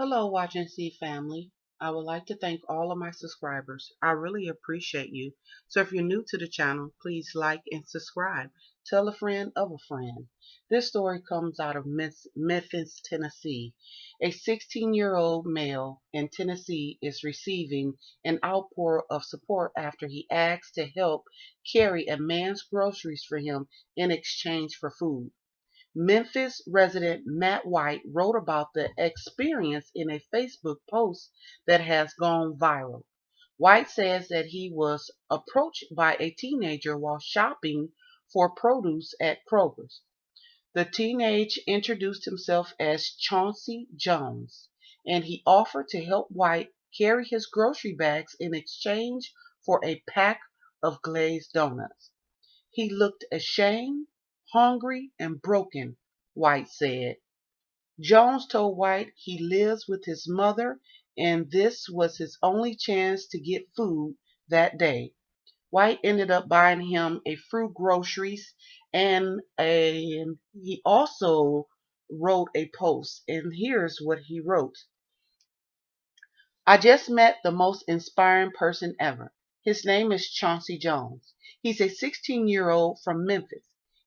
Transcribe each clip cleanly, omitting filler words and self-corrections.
Hello, Watch and See family. I would like to thank all of my subscribers. I really appreciate you. So if you're new to the channel, please like and subscribe. Tell a friend of a friend. This story comes out of Memphis, Tennessee. A 16-year-old male in Tennessee is receiving an outpour of support after he asked to help carry a man's groceries for him in exchange for food. Memphis resident Matt White wrote about the experience in a Facebook post that has gone viral. White says that he was approached by a teenager while shopping for produce at Kroger's. The teenager introduced himself as Chauncey Jones, and he offered to help White carry his grocery bags in exchange for a pack of glazed donuts. He looked ashamed, hungry, and broken, White said. Jones told White he lives with his mother and this was his only chance to get food that day. White ended up buying him a few groceries and he also wrote a post. And here's what he wrote. I just met the most inspiring person ever. His name is Chauncey Jones. He's a 16-year-old from Memphis.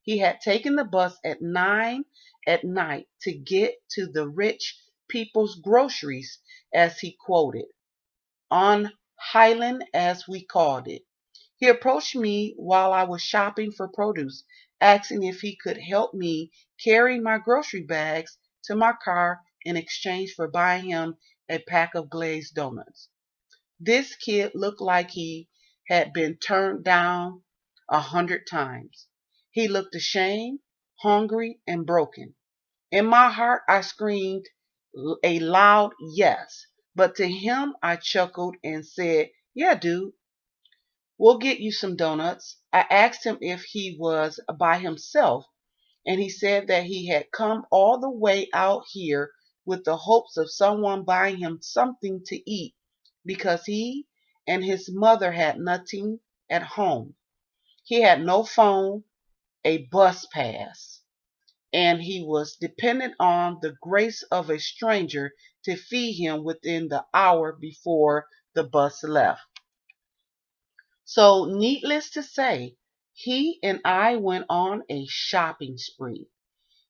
He had taken the bus at 9 at night to get to the rich people's groceries, as he quoted, on Highland as we called it. He approached me while I was shopping for produce, asking if he could help me carry my grocery bags to my car in exchange for buying him a pack of glazed donuts. This kid looked like he had been turned down 100 times. He looked ashamed, hungry, and broken. In my heart, I screamed a loud yes, but to him, I chuckled and said, "Yeah, dude, we'll get you some donuts." I asked him if he was by himself, and he said that he had come all the way out here with the hopes of someone buying him something to eat because he and his mother had nothing at home. He had no phone, a bus pass, and he was dependent on the grace of a stranger to feed him within the hour before the bus left. So, needless to say, he and I went on a shopping spree.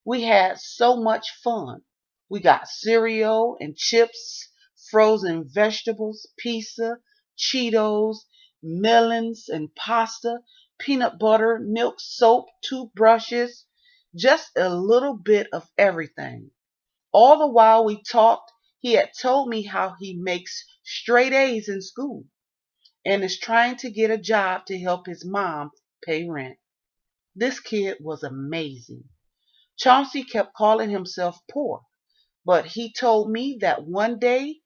We had so much fun. We got cereal and chips, frozen vegetables, pizza, Cheetos, melons and pasta, peanut butter, milk, soap, toothbrushes, just a little bit of everything. All the while we talked, he had told me how he makes straight A's in school and is trying to get a job to help his mom pay rent. This kid was amazing. Chauncey kept calling himself poor, but he told me that one day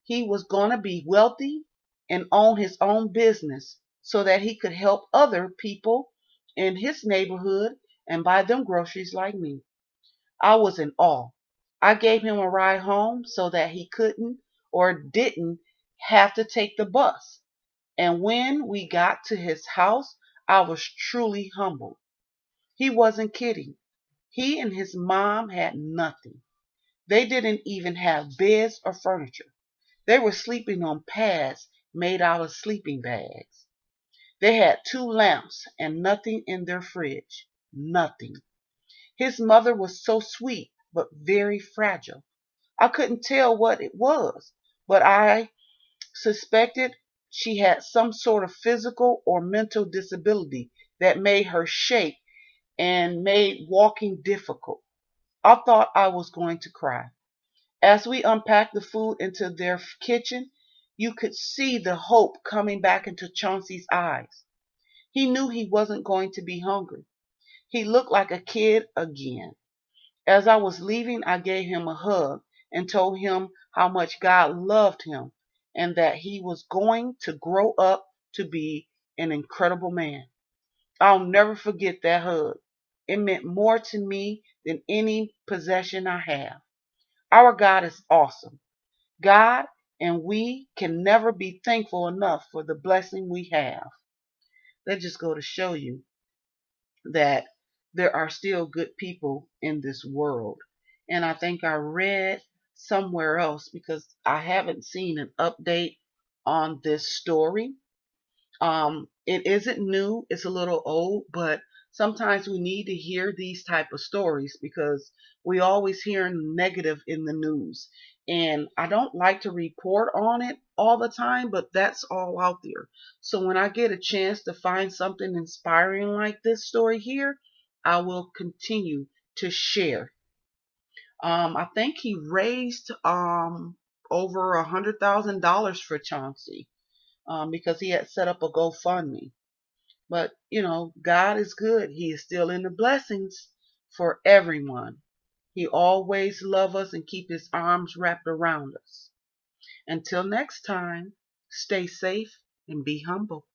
he was going to be wealthy and own his own business so that he could help other people in his neighborhood and buy them groceries like me. I was in awe. I gave him a ride home so that he couldn't or didn't have to take the bus. And when we got to his house, I was truly humbled. He wasn't kidding. He and his mom had nothing. They didn't even have beds or furniture. They were sleeping on pads made out of sleeping bags. They had two lamps and nothing in their fridge. Nothing. His mother was so sweet, but very fragile. I couldn't tell what it was, but I suspected she had some sort of physical or mental disability that made her shake and made walking difficult. I thought I was going to cry. As we unpacked the food into their kitchen, you could see the hope coming back into Chauncey's eyes. He knew he wasn't going to be hungry. He looked like a kid again. As I was leaving, I gave him a hug and told him how much God loved him and that he was going to grow up to be an incredible man. I'll never forget that hug. It meant more to me than any possession I have. Our God is awesome. God and we can never be thankful enough for the blessing we have. That just go to show you that there are still good people in this world. And I think I read somewhere else because I haven't seen an update on this story. It isn't new, it's a little old, but sometimes we need to hear these type of stories because we always hear negative in the news. And I don't like to report on it all the time, but that's all out there. So when I get a chance to find something inspiring like this story here, I will continue to share. I think he raised over $100,000 for Chauncey because he had set up a GoFundMe. But, God is good. He is still in the blessings for everyone. He always love us and keep his arms wrapped around us. Until next time, stay safe and be humble.